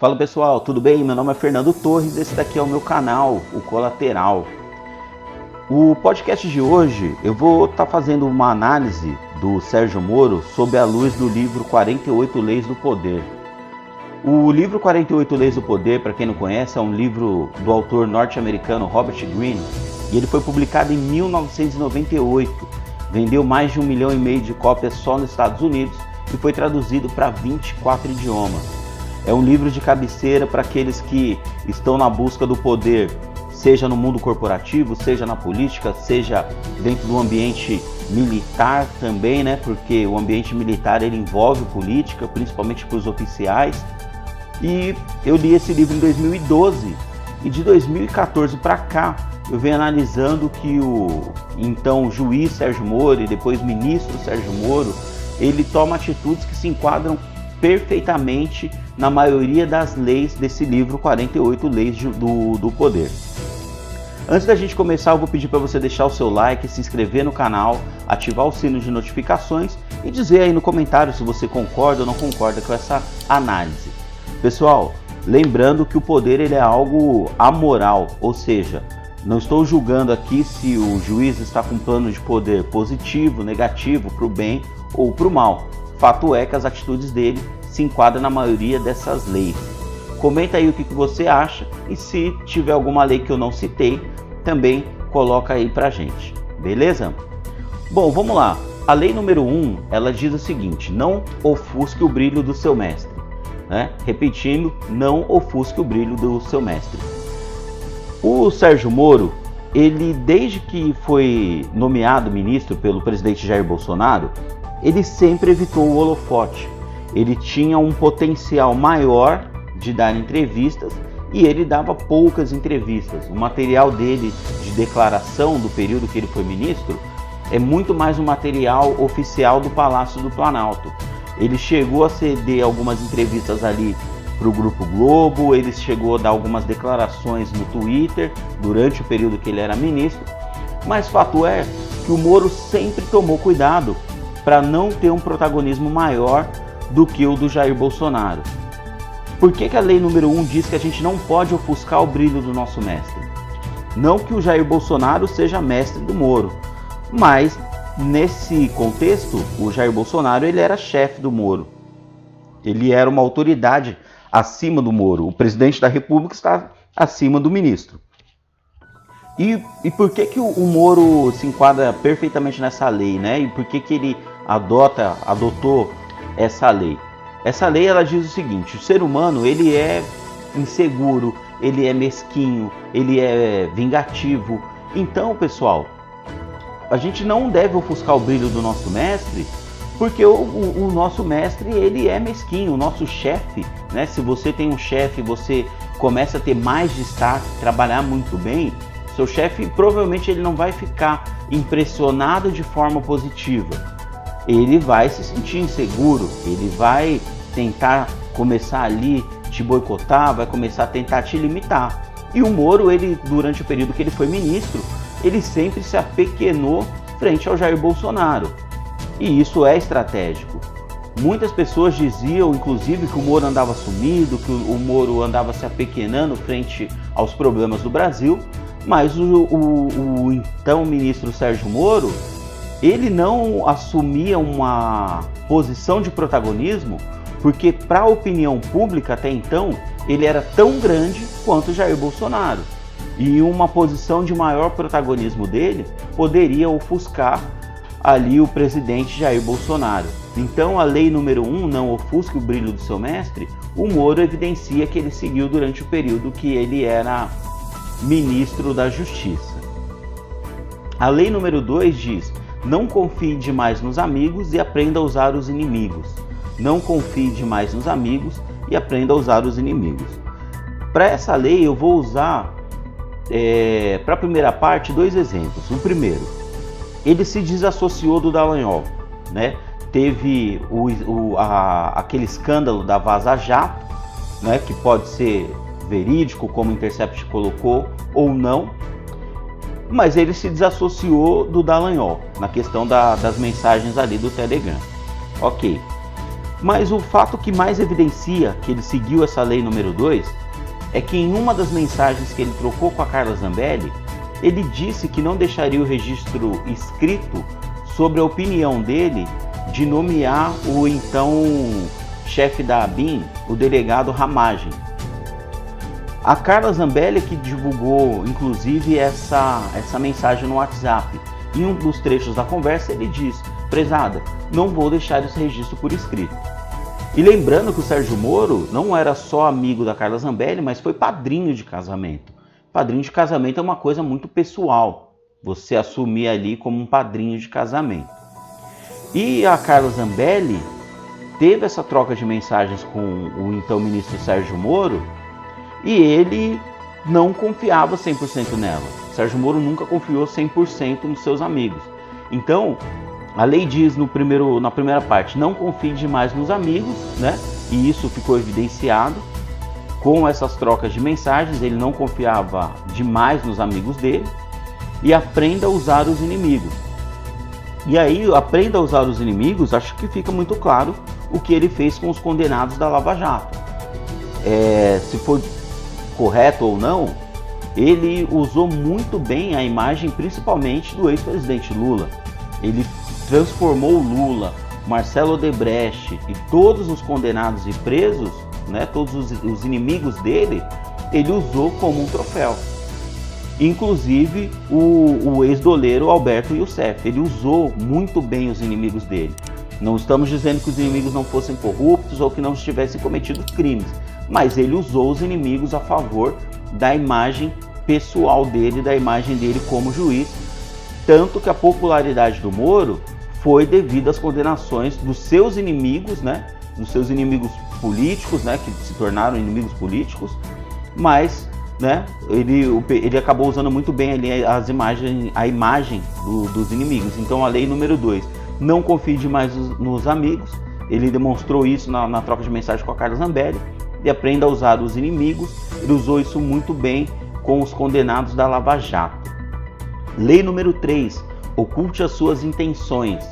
Fala pessoal, tudo bem? Meu nome é Fernando Torres, esse daqui é o meu canal, o Colateral. O podcast de hoje eu vou estar fazendo uma análise do Sérgio Moro sob a luz do livro 48 Leis do Poder. O livro 48 Leis do Poder, para quem não conhece, é um livro do autor norte-americano Robert Greene e ele foi publicado em 1998, vendeu mais de 1,5 milhão de cópias só nos Estados Unidos e foi traduzido para 24 idiomas. É um livro de cabeceira para aqueles que estão na busca do poder, seja no mundo corporativo, seja na política, seja dentro do ambiente militar também, né? Porque o ambiente militar ele envolve política, principalmente para os oficiais. E eu li esse livro em 2012 e de 2014 para cá eu venho analisando que o então juiz Sérgio Moro e depois ministro Sérgio Moro, ele toma atitudes que se enquadram perfeitamente na maioria das leis desse livro 48 Leis do Poder. Antes da gente começar, eu vou pedir para você deixar o seu like, se inscrever no canal, ativar o sino de notificações e dizer aí no comentário se você concorda ou não concorda com essa análise. Pessoal, lembrando que o poder ele é algo amoral, ou seja, não estou julgando aqui se o juiz está com um plano de poder positivo, negativo, para o bem ou para o mal. Fato é que as atitudes dele se enquadram na maioria dessas leis. Comenta aí o que você acha e se tiver alguma lei que eu não citei, também coloca aí pra gente, beleza? Bom, vamos lá. A lei número 1, ela diz o seguinte: não ofusque o brilho do seu mestre. Né? Repetindo, não ofusque o brilho do seu mestre. O Sérgio Moro, ele desde que foi nomeado ministro pelo presidente Jair Bolsonaro, ele sempre evitou o holofote. Ele tinha um potencial maior de dar entrevistas e ele dava poucas entrevistas. O material dele de declaração do período que ele foi ministro é muito mais um material oficial do Palácio do Planalto. Ele chegou a ceder algumas entrevistas ali para o Grupo Globo, ele chegou a dar algumas declarações no Twitter durante o período que ele era ministro, mas fato é que o Moro sempre tomou cuidado para não ter um protagonismo maior do que o do Jair Bolsonaro. Por que a lei número 1 diz que a gente não pode ofuscar o brilho do nosso mestre? Não que o Jair Bolsonaro seja mestre do Moro, mas nesse contexto, o Jair Bolsonaro ele era chefe do Moro. Ele era uma autoridade acima do Moro. O presidente da República está acima do ministro. E por que o Moro se enquadra perfeitamente nessa lei, né? E por que ele adotou essa lei? Essa lei ela diz o seguinte: o ser humano ele é inseguro, ele é mesquinho, ele é vingativo. Então, pessoal, a gente não deve ofuscar o brilho do nosso mestre, porque o nosso mestre ele é mesquinho, o nosso chefe, né? Se você tem um chefe, você começa a ter mais destaque, trabalhar muito bem, seu chefe provavelmente ele não vai ficar impressionado de forma positiva. Ele vai se sentir inseguro, ele vai tentar começar ali te boicotar, vai começar a tentar te limitar. E o Moro, ele durante o período que ele foi ministro, ele sempre se apequenou frente ao Jair Bolsonaro. E isso é estratégico. Muitas pessoas diziam, inclusive, que o Moro andava sumido, que o Moro andava se apequenando frente aos problemas do Brasil, mas o então ministro Sérgio Moro, ele não assumia uma posição de protagonismo, porque para a opinião pública até então, ele era tão grande quanto Jair Bolsonaro. E uma posição de maior protagonismo dele poderia ofuscar ali o presidente Jair Bolsonaro. Então a lei número 1, não ofusque o brilho do seu mestre, o Moro evidencia que ele seguiu durante o período que ele era ministro da Justiça. A lei número 2 diz: não confie demais nos amigos e aprenda a usar os inimigos. Não confie demais nos amigos e aprenda a usar os inimigos. Para essa lei eu vou usar, para a primeira parte, 2 exemplos. O primeiro, ele se desassociou do Dallagnol, né? Teve aquele escândalo da Vaza Jato, né? Que pode ser verídico, como o Intercept colocou, ou não. Mas ele se desassociou do Dallagnol, na questão das mensagens ali do Telegram. Ok. Mas o fato que mais evidencia que ele seguiu essa lei número 2 é que em uma das mensagens que ele trocou com a Carla Zambelli, ele disse que não deixaria o registro escrito sobre a opinião dele de nomear o então chefe da ABIN, o delegado Ramagem. A Carla Zambelli que divulgou inclusive essa mensagem no WhatsApp. Em um dos trechos da conversa ele diz: prezada, não vou deixar esse registro por escrito. E lembrando que o Sérgio Moro não era só amigo da Carla Zambelli, mas foi padrinho de casamento. Padrinho de casamento é uma coisa muito pessoal, você assumir ali como um padrinho de casamento. E a Carla Zambelli teve essa troca de mensagens com o então ministro Sérgio Moro e ele não confiava 100% nela. Sérgio Moro nunca confiou 100% nos seus amigos. Então, a lei diz na primeira parte, não confie demais nos amigos, né? E isso ficou evidenciado com essas trocas de mensagens. Ele não confiava demais nos amigos dele. E aprenda a usar os inimigos. E aí, aprenda a usar os inimigos, acho que fica muito claro o que ele fez com os condenados da Lava Jato. Se for correto ou não, ele usou muito bem a imagem, principalmente do ex-presidente Lula. Ele transformou o Lula, Marcelo Odebrecht e todos os condenados e presos, né, todos os inimigos dele, ele usou como um troféu. Inclusive o ex-doleiro Alberto Youssef, ele usou muito bem os inimigos dele. Não estamos dizendo que os inimigos não fossem corruptos ou que não tivessem cometido crimes, mas ele usou os inimigos a favor da imagem pessoal dele, da imagem dele como juiz, tanto que a popularidade do Moro foi devido às condenações dos seus inimigos, né, dos seus inimigos políticos, né, que se tornaram inimigos políticos, mas, né, ele acabou usando muito bem ali a imagem dos inimigos. Então a lei número 2, não confie demais nos amigos, ele demonstrou isso na troca de mensagem com a Carla Zambelli, e aprenda a usar os inimigos. Ele usou isso muito bem com os condenados da Lava Jato. Lei número 3, oculte as suas intenções.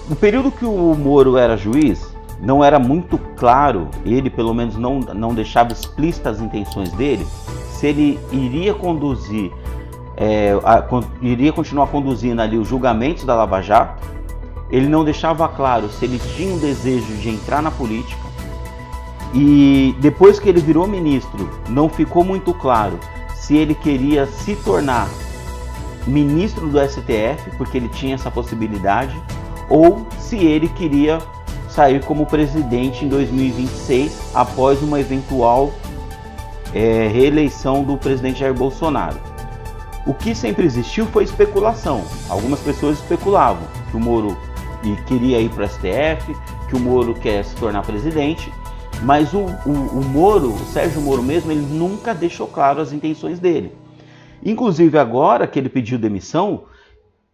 No período que o Moro era juiz, não era muito claro, ele pelo menos não deixava explícitas as intenções dele, se ele iria conduzir, iria continuar conduzindo ali os julgamentos da Lava Jato. Ele não deixava claro se ele tinha um desejo de entrar na política. E depois que ele virou ministro, não ficou muito claro se ele queria se tornar ministro do STF, porque ele tinha essa possibilidade, ou se ele queria sair como presidente em 2026, após uma eventual reeleição do presidente Jair Bolsonaro. O que sempre existiu foi especulação. Algumas pessoas especulavam que o Moro queria ir para o STF, que o Moro quer se tornar presidente, mas o Sérgio Moro mesmo, ele nunca deixou claro as intenções dele. Inclusive agora que ele pediu demissão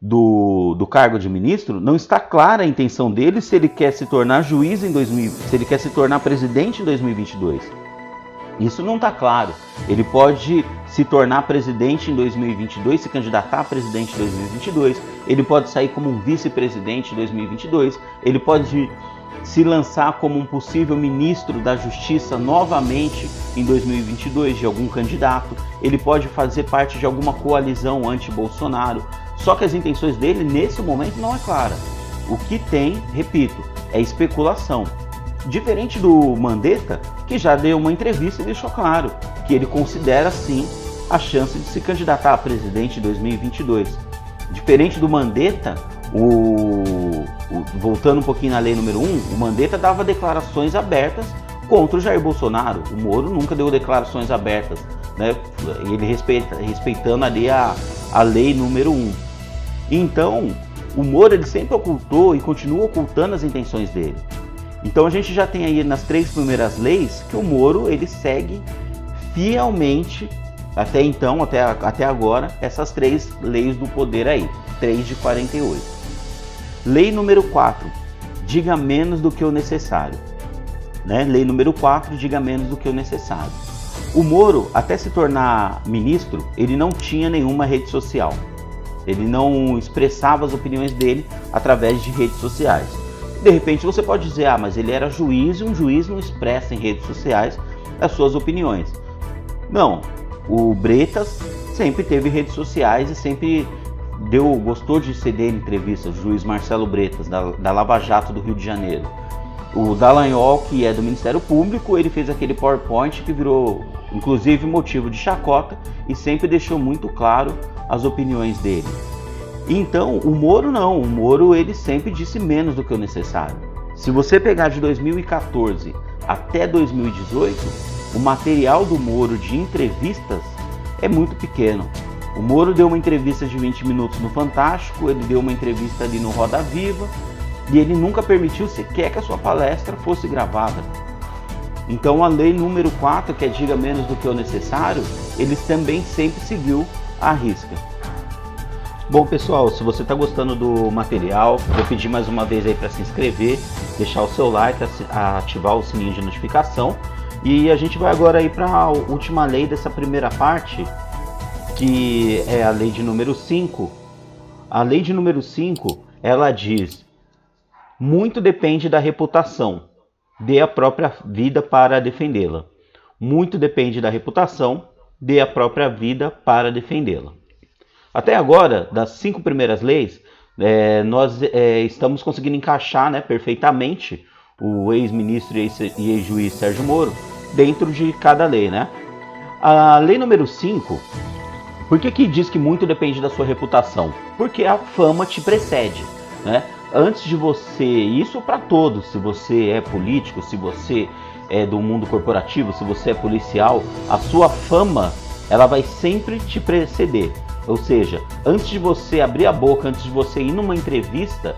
do cargo de ministro, não está clara a intenção dele se ele quer se tornar juiz se ele quer se tornar presidente em 2022. Isso não está claro. Ele pode se tornar presidente em 2022, se candidatar a presidente em 2022, ele pode sair como um vice-presidente em 2022, ele pode se lançar como um possível ministro da Justiça novamente em 2022 de algum candidato, ele pode fazer parte de alguma coalizão anti-Bolsonaro, só que as intenções dele nesse momento não é clara. O que tem, repito, é especulação. Diferente do Mandetta, que já deu uma entrevista e deixou claro que ele considera sim a chance de se candidatar a presidente em 2022. Diferente do Mandetta, voltando um pouquinho na lei número 1, o Mandetta dava declarações abertas contra o Jair Bolsonaro. O Moro nunca deu declarações abertas, né? Ele respeitando ali a lei número 1. Então, o Moro ele sempre ocultou e continua ocultando as intenções dele. Então a gente já tem aí nas 3 primeiras leis que o Moro ele segue fielmente até então, até agora, essas 3 leis do poder aí, 3 de 48. Lei número 4, diga menos do que o necessário. Né? Lei número 4, diga menos do que o necessário. O Moro, até se tornar ministro, ele não tinha nenhuma rede social. Ele não expressava as opiniões dele através de redes sociais. De repente você pode dizer, mas ele era juiz e um juiz não expressa em redes sociais as suas opiniões. Não, o Bretas sempre teve redes sociais e sempre gostou de ceder entrevistas, o juiz Marcelo Bretas, da Lava Jato do Rio de Janeiro. O Dallagnol, que é do Ministério Público, ele fez aquele PowerPoint que virou, inclusive, motivo de chacota e sempre deixou muito claro as opiniões dele. Então, o Moro não, o Moro ele sempre disse menos do que o necessário. Se você pegar de 2014 até 2018, o material do Moro de entrevistas é muito pequeno. O Moro deu uma entrevista de 20 minutos no Fantástico, ele deu uma entrevista ali no Roda Viva, e ele nunca permitiu sequer que a sua palestra fosse gravada. Então a lei número 4, que é diga menos do que o necessário, eles também sempre seguiu à risca. Bom pessoal, se você está gostando do material, vou pedir mais uma vez aí para se inscrever, deixar o seu like, ativar o sininho de notificação. E a gente vai agora aí para a última lei dessa primeira parte, que é a lei de número 5. A lei de número 5, ela diz: muito depende da reputação, dê a própria vida para defendê-la. Muito depende da reputação, dê a própria vida para defendê-la. Até agora, das 5 primeiras leis, nós estamos conseguindo encaixar, né, perfeitamente o ex-ministro e ex-juiz Sérgio Moro dentro de cada lei, né? A lei número 5, por que diz que muito depende da sua reputação? Porque a fama te precede, né? Antes de você, isso para todos, se você é político, se você é do mundo corporativo, se você é policial, a sua fama, ela vai sempre te preceder. Ou seja, antes de você abrir a boca, antes de você ir numa entrevista,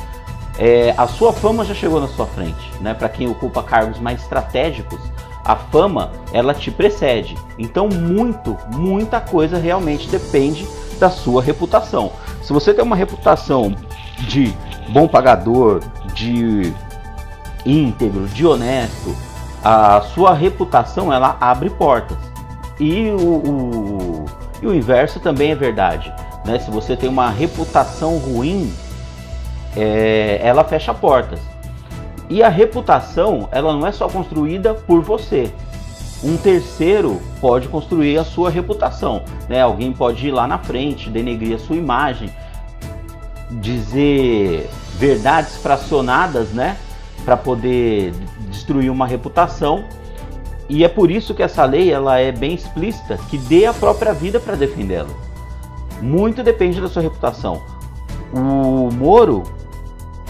a sua fama já chegou na sua frente, né? Para quem ocupa cargos mais estratégicos, a fama, ela te precede. Então muita coisa realmente depende da sua reputação. Se você tem uma reputação de bom pagador, de íntegro, de honesto, a sua reputação ela abre portas. E o inverso também é verdade, né? Se você tem uma reputação ruim, ela fecha portas. E a reputação ela não é só construída por você. Um terceiro pode construir a sua reputação, né? Alguém pode ir lá na frente, denegrir a sua imagem, dizer verdades fracionadas, né, para poder destruir uma reputação. E é por isso que essa lei ela é bem explícita, que dê a própria vida para defendê-la. Muito depende da sua reputação. O Moro,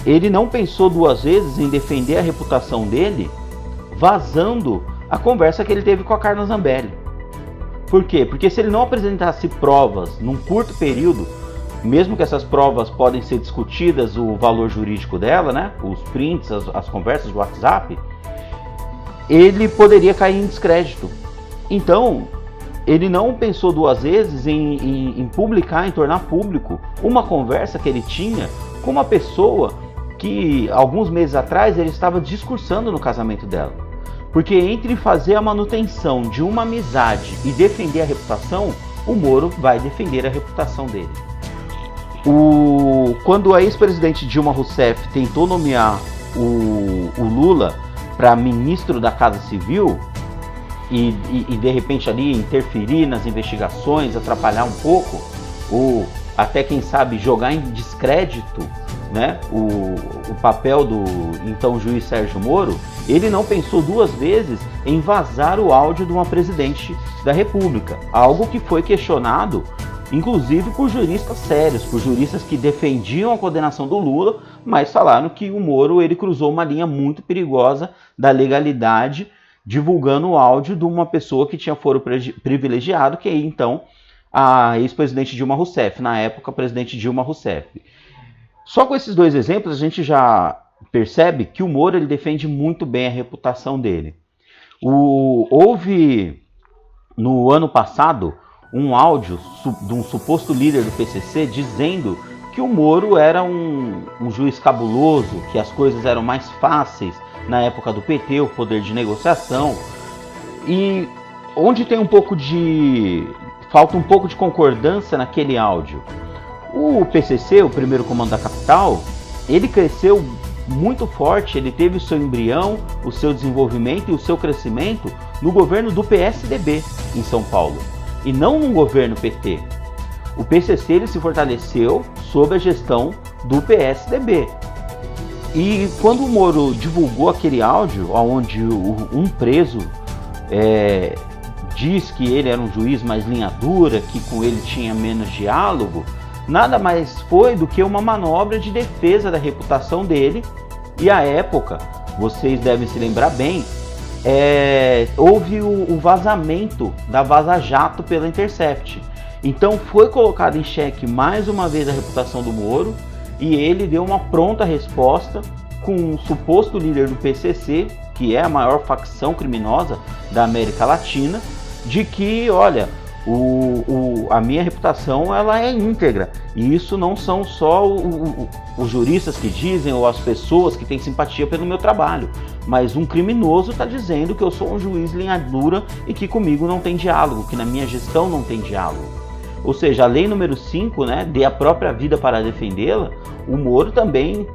ele não pensou 2 vezes em defender a reputação dele, vazando a conversa que ele teve com a Carla Zambelli. Por quê? Porque se ele não apresentasse provas num curto período, mesmo que essas provas podem ser discutidas, o valor jurídico dela, né? Os prints, as conversas do WhatsApp, ele poderia cair em descrédito. Então, ele não pensou 2 vezes em publicar, em tornar público uma conversa que ele tinha com uma pessoa que, alguns meses atrás, ele estava discursando no casamento dela. Porque entre fazer a manutenção de uma amizade e defender a reputação, o Moro vai defender a reputação dele. Quando a ex-presidente Dilma Rousseff tentou nomear o Lula para ministro da Casa Civil e de repente ali interferir nas investigações, atrapalhar um pouco, ou até quem sabe jogar em descrédito, né, o papel do então juiz Sérgio Moro, ele não pensou 2 vezes em vazar o áudio de uma presidente da República, algo que foi questionado inclusive por juristas sérios, por juristas que defendiam a condenação do Lula, mas falaram que o Moro ele cruzou uma linha muito perigosa da legalidade, divulgando o áudio de uma pessoa que tinha foro privilegiado, que é então a ex-presidente Dilma Rousseff, na época a presidente Dilma Rousseff. Só com esses 2 exemplos a gente já percebe que o Moro ele defende muito bem a reputação dele. Houve no ano passado um áudio de um suposto líder do PCC dizendo que o Moro era um juiz cabuloso, que as coisas eram mais fáceis na época do PT, o poder de negociação, e onde tem falta um pouco de concordância naquele áudio. O PCC, o primeiro comando da capital, ele cresceu muito forte, ele teve o seu embrião, o seu desenvolvimento e o seu crescimento no governo do PSDB em São Paulo, e não no governo PT. O PCC ele se fortaleceu sob a gestão do PSDB. E quando o Moro divulgou aquele áudio onde um preso diz que ele era um juiz mais linha dura, que com ele tinha menos diálogo, nada mais foi do que uma manobra de defesa da reputação dele. E à época, vocês devem se lembrar bem, houve o vazamento da Vaza Jato pela Intercept. Então foi colocado em xeque mais uma vez a reputação do Moro, e ele deu uma pronta resposta com um suposto líder do PCC, que é a maior facção criminosa da América Latina, de que, olha, a minha reputação ela é íntegra, e isso não são só os juristas que dizem ou as pessoas que têm simpatia pelo meu trabalho, mas um criminoso está dizendo que eu sou um juiz linha dura e que comigo não tem diálogo, que na minha gestão não tem diálogo. Ou seja, a lei número 5, né, dê a própria vida para defendê-la, o Moro também,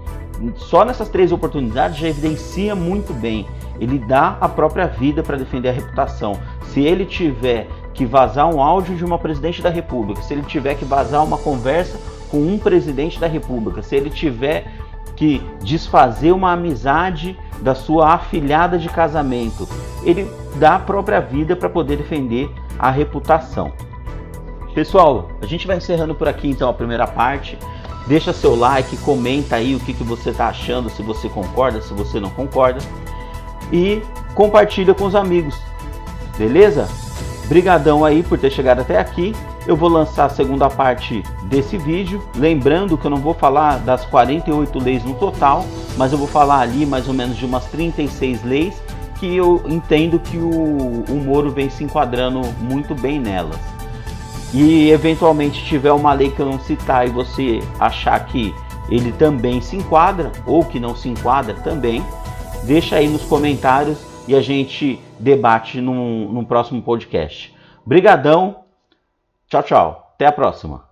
só nessas 3 oportunidades, já evidencia muito bem. Ele dá a própria vida para defender a reputação. Se ele tiver que vazar um áudio de uma presidente da República, se ele tiver que vazar uma conversa com um presidente da República, se ele tiver que desfazer uma amizade da sua afilhada de casamento, ele dá a própria vida para poder defender a reputação. Pessoal, a gente vai encerrando por aqui então a primeira parte. Deixa seu like, comenta aí o que você está achando, se você concorda, se você não concorda. E compartilha com os amigos, beleza? Brigadão aí por ter chegado até aqui. Eu vou lançar a segunda parte desse vídeo. Lembrando que eu não vou falar das 48 leis no total, mas eu vou falar ali mais ou menos de umas 36 leis que eu entendo que o Moro vem se enquadrando muito bem nelas. E eventualmente tiver uma lei que eu não citar e você achar que ele também se enquadra ou que não se enquadra também, deixa aí nos comentários e a gente debate num próximo podcast. Brigadão, tchau, tchau, até a próxima.